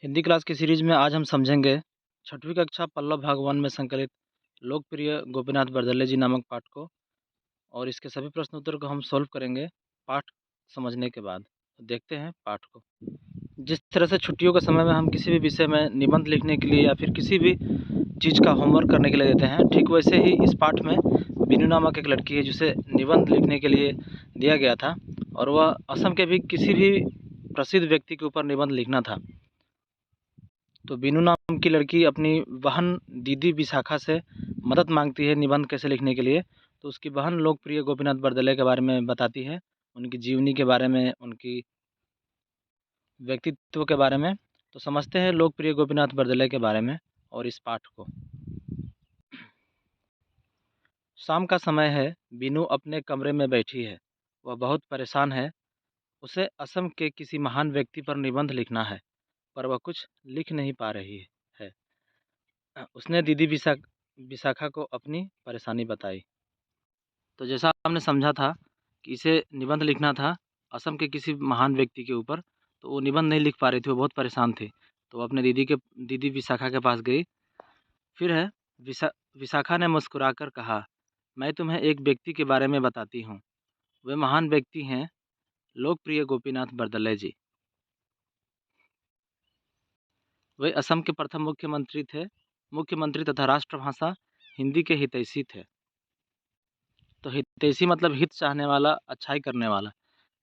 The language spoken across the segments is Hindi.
हिंदी क्लास की सीरीज में आज हम समझेंगे छठवीं कक्षा पल्लव भाग 1 में संकलित लोकप्रिय गोपीनाथ बरदले जी नामक पाठ को। और इसके सभी प्रश्न उत्तर को हम सॉल्व करेंगे पाठ समझने के बाद। तो देखते हैं पाठ को। जिस तरह से छुट्टियों के समय में हम किसी भी विषय में निबंध लिखने के लिए या फिर किसी भी चीज़ का होमवर्क करने के लिए देते हैं, ठीक वैसे ही इस पाठ में बीनू नामक एक लड़की है जिसे निबंध लिखने के लिए दिया गया था और वह असम के भी किसी भी प्रसिद्ध व्यक्ति के ऊपर निबंध लिखना था। तो बीनू नाम की लड़की अपनी बहन दीदी विशाखा से मदद मांगती है निबंध कैसे लिखने के लिए। तो उसकी बहन लोकप्रिय गोपीनाथ बरदले के बारे में बताती है, उनकी जीवनी के बारे में, उनकी व्यक्तित्व के बारे में। तो समझते हैं लोकप्रिय गोपीनाथ बरदले के बारे में और इस पाठ को। शाम का समय है, बीनू अपने कमरे में बैठी है। वह बहुत परेशान है। उसे असम के किसी महान व्यक्ति पर निबंध लिखना है, पर वह कुछ लिख नहीं पा रही है। उसने दीदी विशाखा को अपनी परेशानी बताई। तो जैसा हमने समझा था कि इसे निबंध लिखना था असम के किसी महान व्यक्ति के ऊपर, तो वो निबंध नहीं लिख पा रही थी, वो बहुत परेशान थी। तो वो अपने दीदी विशाखा के पास गई। फिर है विशाखा ने मुस्कुराकर कहा, मैं तुम्हें एक व्यक्ति के बारे में बताती हूँ। वे महान व्यक्ति हैं लोकप्रिय गोपीनाथ बरदले जी। वे असम के प्रथम मुख्यमंत्री तथा राष्ट्रभाषा हिंदी के हितैषी थे। तो हितैषी मतलब हित चाहने वाला, अच्छाई करने वाला।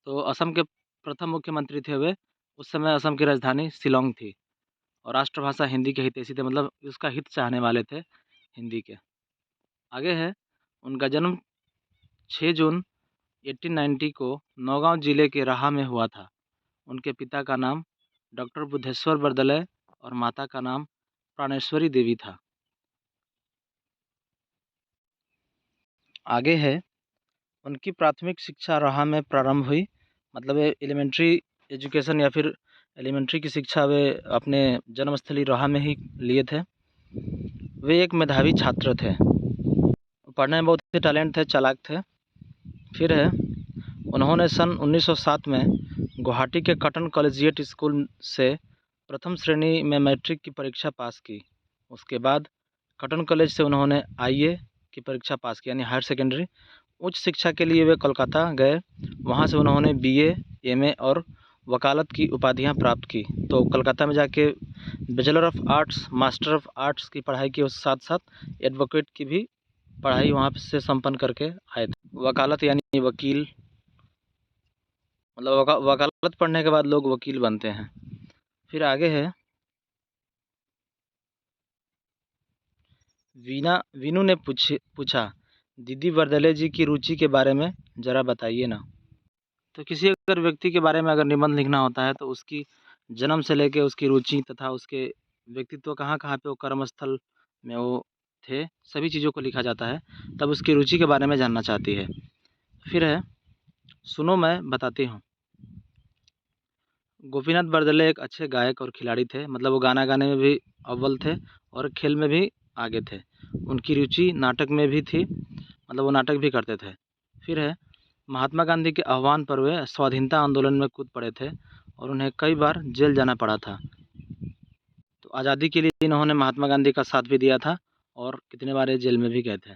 तो असम के प्रथम मुख्यमंत्री थे वे। उस समय असम की राजधानी शिलोंग थी और राष्ट्रभाषा हिंदी के हितैषी थे, मतलब उसका हित चाहने वाले थे हिंदी के। आगे है, उनका जन्म 6 जून 1890 को नौगांव जिले के राहा में हुआ था। उनके पिता का नाम डॉक्टर बुद्धेश्वर बरदले और माता का नाम प्राणेश्वरी देवी था। आगे है, उनकी प्राथमिक शिक्षा राहा में प्रारंभ हुई, मतलब एलिमेंट्री एजुकेशन या फिर एलिमेंट्री की शिक्षा वे अपने जन्मस्थली राहा में ही लिए थे। वे एक मेधावी छात्र थे, पढ़ने में बहुत ही टैलेंट थे, चालाक थे। फिर है, उन्होंने सन 1907 में गुवाहाटी के कॉटन कॉलेजिएट स्कूल से प्रथम श्रेणी में मैट्रिक की परीक्षा पास की। उसके बाद कॉटन कॉलेज से उन्होंने आईए की परीक्षा पास की, यानी हायर सेकेंडरी। उच्च शिक्षा के लिए वे कोलकाता गए। वहाँ से उन्होंने बीए, एमए और वकालत की उपाधियाँ प्राप्त की। तो कलकत्ता में जाके bachelor of arts, master of arts की पढ़ाई की, उसके साथ साथ एडवोकेट की भी पढ़ाई वहाँ से संपन्न करके आए थे। वकालत यानी वकील, मतलब वकालत पढ़ने के बाद लोग वकील बनते हैं। फिर आगे है, वीनू ने पूछा, दीदी बरदले जी की रुचि के बारे में ज़रा बताइए ना। तो किसी अगर व्यक्ति के बारे में अगर निबंध लिखना होता है तो उसकी जन्म से लेके उसकी रुचि तथा उसके व्यक्तित्व, कहाँ कहाँ पे वो कर्मस्थल में वो थे, सभी चीज़ों को लिखा जाता है। तब उसकी रुचि के बारे में जानना चाहती है। फिर है, सुनो मैं बताती हूँ। गोपीनाथ बरदले एक अच्छे गायक और खिलाड़ी थे, मतलब वो गाना गाने में भी अव्वल थे और खेल में भी आगे थे। उनकी रुचि नाटक में भी थी, मतलब वो नाटक भी करते थे। फिर है, महात्मा गांधी के आह्वान पर वे स्वाधीनता आंदोलन में कूद पड़े थे और उन्हें कई बार जेल जाना पड़ा था। तो आज़ादी के लिए इन्होंने महात्मा गांधी का साथ भी दिया था और कितने बार ये जेल में भी गए थे।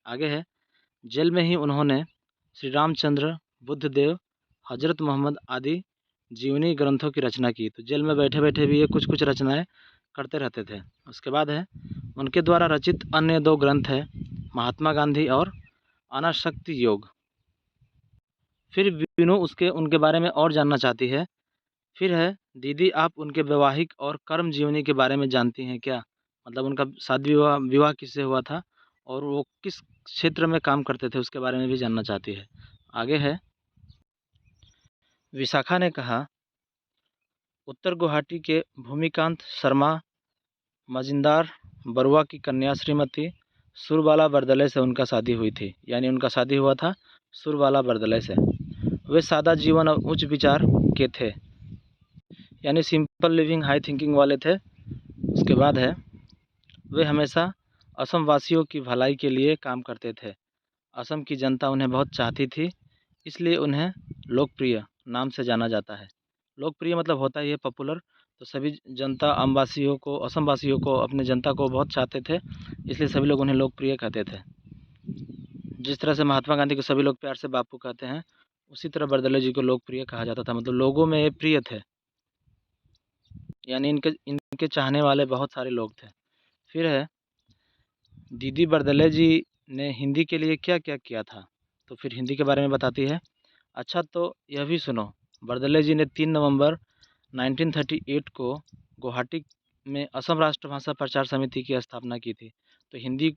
आगे है, जेल में ही उन्होंने श्री रामचंद्र, बुद्धदेव, हजरत मोहम्मद आदि जीवनी ग्रंथों की रचना की। तो जेल में बैठे बैठे भी ये कुछ कुछ रचनाएं करते रहते थे। उसके बाद है, उनके द्वारा रचित अन्य 2 ग्रंथ हैं, महात्मा गांधी और अनाशक्ति योग। फिर वीनू उनके बारे में और जानना चाहती है। फिर है, दीदी आप उनके वैवाहिक और कर्म जीवनी के बारे में जानती हैं क्या? मतलब उनका शादी विवाह किससे हुआ था और वो किस क्षेत्र में काम करते थे, उसके बारे में भी जानना चाहती है। आगे है, विशाखा ने कहा, उत्तर गुवाहाटी के भूमिकांत शर्मा मजिंदार बरुआ की कन्या श्रीमती सुरबाला बरदले से उनका शादी हुई थी, यानी उनका शादी हुआ था सुरबाला बरदले से। वे सादा जीवन और उच्च विचार के थे, यानी सिंपल लिविंग हाई थिंकिंग वाले थे। उसके बाद है, वे हमेशा असम वासियों की भलाई के लिए काम करते थे। असम की जनता उन्हें बहुत चाहती थी, इसलिए उन्हें लोकप्रिय नाम से जाना जाता है। लोकप्रिय मतलब होता ही है पॉपुलर, तो सभी जनता असम वासियों को अपने जनता को बहुत चाहते थे, इसलिए सभी लोग उन्हें लोकप्रिय कहते थे। जिस तरह से महात्मा गांधी को सभी लोग प्यार से बापू कहते हैं, उसी तरह बर्दले जी को लोकप्रिय कहा जाता था, मतलब लोगों में ये प्रिय थे, यानी इनके इनके चाहने वाले बहुत सारे लोग थे। फिर है, दीदी बर्दले जी ने हिंदी के लिए क्या क्या किया था, तो फिर हिंदी के बारे में बताती है। अच्छा, तो यह भी सुनो, बर्दले जी ने 3 नवंबर 1938 को गुवाहाटी में असम राष्ट्रभाषा प्रचार समिति की स्थापना की थी। तो हिंदी,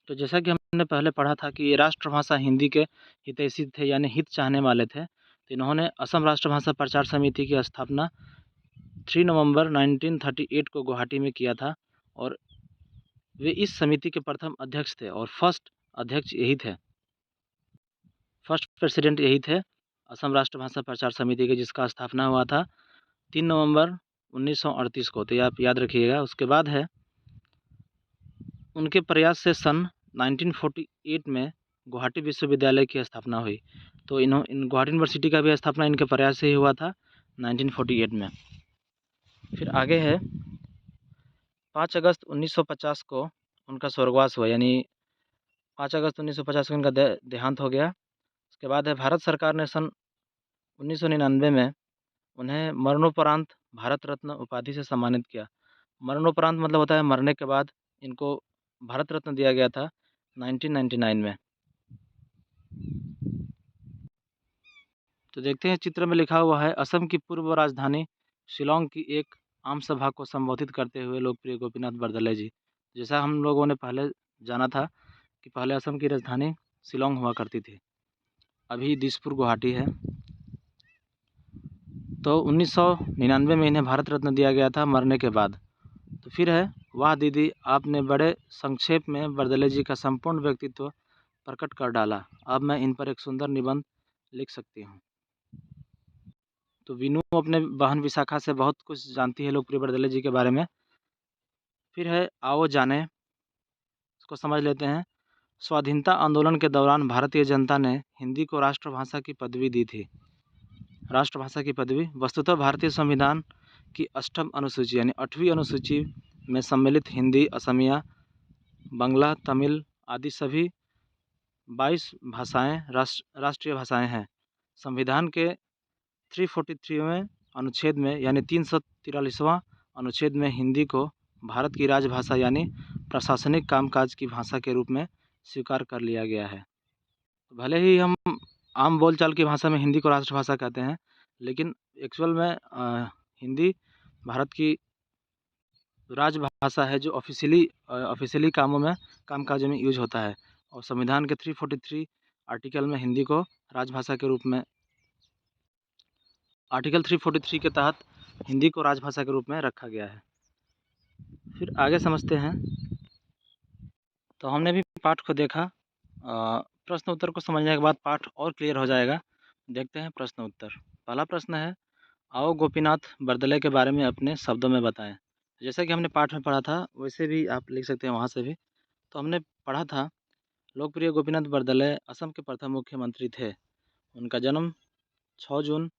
तो जैसा कि हमने पहले पढ़ा था कि ये राष्ट्रभाषा हिंदी के हितैषी थे, यानी हित चाहने वाले थे। तो इन्होंने असम राष्ट्रभाषा प्रचार समिति की स्थापना 3 नवंबर 1938 को गुवाहाटी में किया था, और वे इस समिति के प्रथम अध्यक्ष थे और फर्स्ट अध्यक्ष यही थे, फर्स्ट प्रेसिडेंट यही थे असम राष्ट्रभाषा प्रचार समिति के, जिसका स्थापना हुआ था 3 नवंबर 1938 को। तो ये आप याद रखिएगा। उसके बाद है, उनके प्रयास से सन 1948 में गुवाहाटी विश्वविद्यालय की स्थापना हुई। तो इन गुवाहाटी यूनिवर्सिटी का भी स्थापना इनके प्रयास से ही हुआ था 1948 में। फिर आगे है, 5 अगस्त 1950 को उनका स्वर्गवास हुआ, यानी 5 अगस्त 1950 को उनका देहांत हो गया। उसके बाद है, भारत सरकार ने सन 1999 में उन्हें मरणोपरांत भारत रत्न उपाधि से सम्मानित किया। मरणोपरांत मतलब होता है मरने के बाद इनको भारत रत्न दिया गया था 1999 में। तो देखते हैं, चित्र में लिखा हुआ है, असम की पूर्व राजधानी शिलोंग की एक आम सभा को संबोधित करते हुए लोकप्रिय गोपीनाथ बरदले जी। जैसा हम लोगों ने पहले जाना था कि पहले असम की राजधानी शिलोंग हुआ करती थी, अभी दिसपुर गुवाहाटी है। तो 1999 में इन्हें भारत रत्न दिया गया था मरने के बाद। तो फिर है, वाह दीदी, आपने बड़े संक्षेप में बरदले जी का संपूर्ण व्यक्तित्व प्रकट कर डाला। अब मैं इन पर एक सुंदर निबंध लिख सकती हूँ। तो वीनू अपने बहन विशाखा से बहुत कुछ जानती है लोकप्रिय बरदले जी के बारे में। फिर है, आओ जाने, इसको समझ लेते हैं। स्वाधीनता आंदोलन के दौरान भारतीय जनता ने हिंदी को राष्ट्रभाषा की पदवी दी थी। राष्ट्रभाषा की पदवी वस्तुतः भारतीय संविधान की 8वीं अनुसूची यानी 8वीं अनुसूची में सम्मिलित हिंदी, असमिया, बांग्ला, तमिल आदि सभी 22 भाषाएं राष्ट्रीय भाषाएं हैं। संविधान के 343वें अनुच्छेद में यानी 343वां अनुच्छेद में हिंदी को भारत की राजभाषा यानी प्रशासनिक कामकाज की भाषा के रूप में स्वीकार कर लिया गया है। भले ही हम आम बोलचाल की भाषा में हिंदी को राष्ट्रभाषा कहते हैं, लेकिन एक्चुअल में हिंदी भारत की राजभाषा है, जो ऑफिशियली कामकाज में यूज होता है। और संविधान के 343 आर्टिकल में हिंदी को राजभाषा के रूप में, आर्टिकल 343 के तहत हिंदी को राजभाषा के रूप में रखा गया है। फिर आगे समझते हैं। तो हमने भी पाठ को देखा, प्रश्न उत्तर को समझने के बाद पाठ और क्लियर हो जाएगा। देखते हैं प्रश्न उत्तर। पहला प्रश्न है, आओ गोपीनाथ बरदले के बारे में अपने शब्दों में बताएं। जैसा कि हमने पाठ में पढ़ा था वैसे भी आप लिख सकते हैं वहाँ से भी। तो हमने पढ़ा था, लोकप्रिय गोपीनाथ बरदले असम के प्रथम मुख्यमंत्री थे। उनका जन्म 6 जून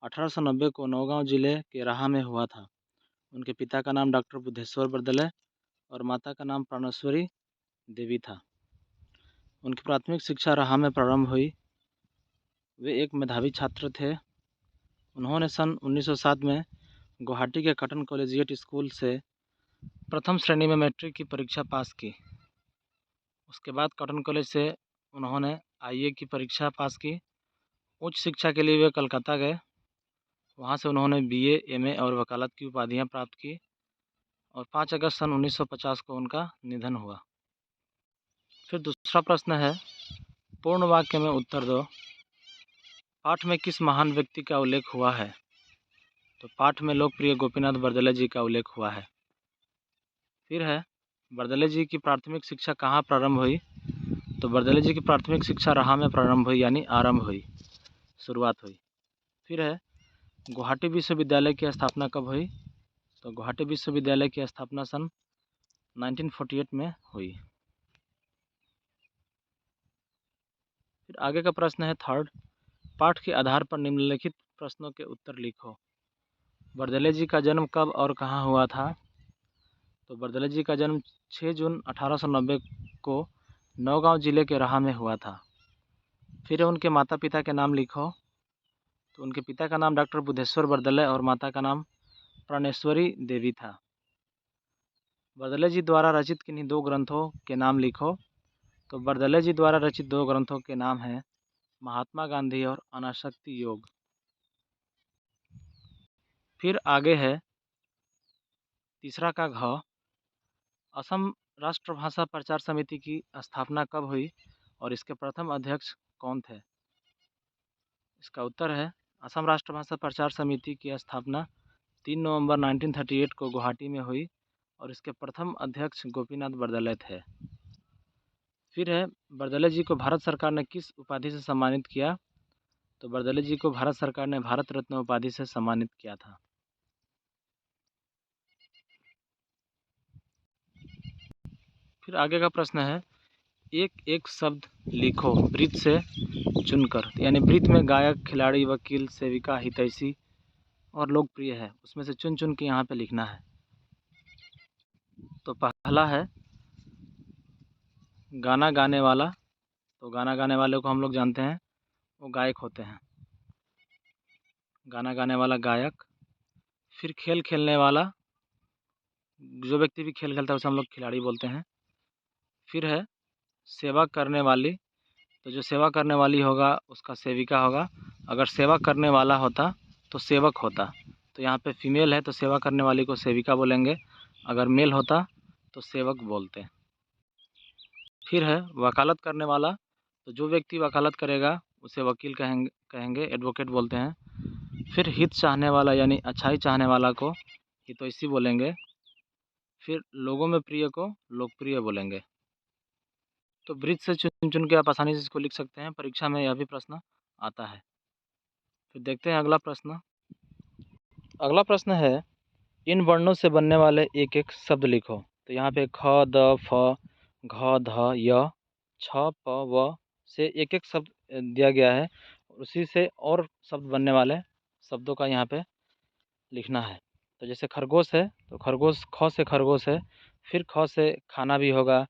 1890 को नौगांव जिले के राहा में हुआ था। उनके पिता का नाम डॉक्टर बुद्धेश्वर बरदले और माता का नाम प्राणेश्वरी देवी था। उनकी प्राथमिक शिक्षा राहा में प्रारंभ हुई। वे एक मेधावी छात्र थे। उन्होंने सन 1907 में गुवाहाटी के कॉटन कॉलेजिएट स्कूल से प्रथम श्रेणी में मैट्रिक की परीक्षा पास की। उसके बाद कॉटन कॉलेज से उन्होंने आईए की परीक्षा पास की। उच्च शिक्षा के लिए वे कलकत्ता गए। वहाँ से उन्होंने बीए, एमए और वकालत की उपाधियाँ प्राप्त की और 5 अगस्त सन 1950 को उनका निधन हुआ। फिर दूसरा प्रश्न है, पूर्ण वाक्य में उत्तर दो। पाठ में किस महान व्यक्ति का उल्लेख हुआ है? तो पाठ में लोकप्रिय गोपीनाथ बरदले जी का उल्लेख हुआ है। फिर है, बरदले जी की प्राथमिक शिक्षा कहाँ प्रारंभ हुई? तो बरदले जी की प्राथमिक शिक्षा राहा में प्रारंभ हुई, यानी आरंभ हुई, शुरुआत हुई। फिर है, गुवाहाटी विश्वविद्यालय की स्थापना कब हुई? तो गुवाहाटी विश्वविद्यालय की स्थापना सन 1948 में हुई। फिर आगे का प्रश्न है थर्ड, पाठ के आधार पर निम्नलिखित प्रश्नों के उत्तर लिखो। बर्दले जी का जन्म कब और कहाँ हुआ था? तो बर्दले जी का जन्म 6 जून 1890 को नौगांव जिले के राह में हुआ था। फिर उनके माता पिता के नाम लिखो। तो उनके पिता का नाम डॉक्टर बुद्धेश्वर बर्दले और माता का नाम प्राणेश्वरी देवी था। बर्दले जी द्वारा रचित किन्हीं 2 ग्रंथों के नाम लिखो। तो बर्दले जी द्वारा रचित 2 ग्रंथों के नाम हैं महात्मा गांधी और अनासक्ति योग। फिर आगे है तीसरा का घ। असम राष्ट्रभाषा प्रचार समिति की स्थापना कब हुई और इसके प्रथम अध्यक्ष कौन थे? इसका उत्तर है असम राष्ट्रभाषा प्रचार समिति की स्थापना 3 नवंबर 1938 को गुवाहाटी में हुई और इसके प्रथम अध्यक्ष गोपीनाथ बर्दले थे। फिर है बर्दले जी को भारत सरकार ने किस उपाधि से सम्मानित किया? तो बर्दले जी को भारत सरकार ने भारत रत्न उपाधि से सम्मानित किया था। फिर आगे का प्रश्न है एक एक शब्द लिखो वृत्त से चुनकर। यानी वृत्त में गायक, खिलाड़ी, वकील, सेविका, हितैषी और लोकप्रिय है, उसमें से चुन चुन के यहाँ पे लिखना है। तो पहला है गाना गाने वाला। तो गाना गाने वाले को हम लोग जानते हैं वो गायक होते हैं, गाना गाने वाला गायक। फिर खेल खेलने वाला, जो व्यक्ति भी खेल खेलता है उसे हम लोग खिलाड़ी बोलते हैं। फिर है सेवा करने वाली। तो जो सेवा करने वाली होगा उसका सेविका होगा। अगर सेवा करने वाला होता तो सेवक होता। तो यहाँ पे फीमेल है तो सेवा करने वाली को सेविका बोलेंगे, अगर मेल होता तो सेवक बोलते। फिर है वकालत करने वाला। तो जो व्यक्ति वकालत करेगा उसे वकील कहेंगे, एडवोकेट बोलते हैं। फिर हित चाहने वाला यानी अच्छाई चाहने वाला को हितैषी बोलेंगे। फिर लोगों में प्रिय को लोकप्रिय बोलेंगे। तो वृत्त से चुन चुन के आप आसानी से इसको लिख सकते हैं, परीक्षा में यह भी प्रश्न आता है। फिर देखते हैं अगला प्रश्न। अगला प्रश्न है इन वर्णों से बनने वाले एक एक शब्द लिखो। तो यहाँ पे ख, द, फ, घ, ध, य, छ, प, व से एक एक शब्द दिया गया है। उसी से और शब्द बनने वाले शब्दों का यहाँ पे लिखना है। तो जैसे खरगोश है तो खरगोश, ख से खरगोश है। फिर ख से खाना भी होगा,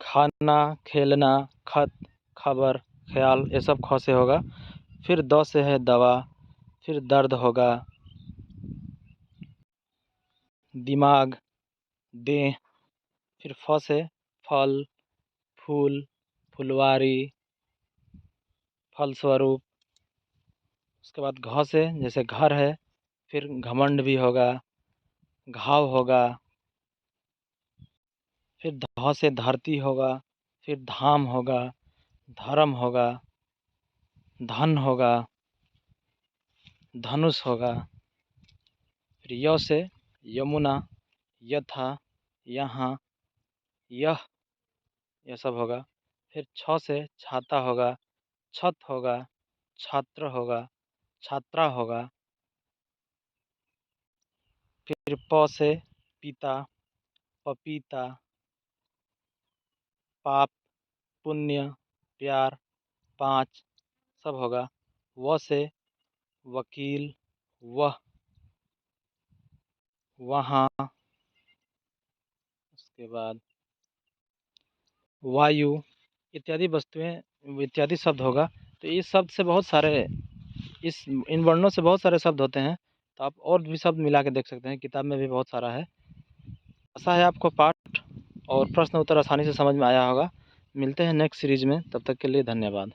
खाना, खेलना, खत, खबर, ख्याल, ये सब ख से होगा। फिर द से है दवा। फिर दर्द होगा, दिमाग, देह। फिर फ से फल, फूल, फुलवारी, फलस्वरूप। उसके बाद घ से जैसे घर है, फिर घमंड भी होगा, घाव होगा। फिर ध से धरती होगा, फिर धाम होगा, धर्म होगा, धन होगा, धनुष होगा। फिर य से यमुना, यथा, यहाँ, यह सब होगा। फिर छ से छाता होगा, छत होगा, छात्र होगा, छात्रा होगा। फिर प से पिता, पपीता, पाप, पुण्य, प्यार, 5 सब होगा। व से वकील, वह, वहाँ। उसके बाद वायु इत्यादि वस्तुएं, इत्यादि शब्द होगा। तो इस शब्द से बहुत सारे, इन वर्णों से बहुत सारे शब्द होते हैं। तो आप और भी शब्द मिला के देख सकते हैं, किताब में भी बहुत सारा है। आशा है आपको पाठ और प्रश्न उत्तर आसानी से समझ में आया होगा। मिलते हैं नेक्स्ट सीरीज में, तब तक के लिए धन्यवाद।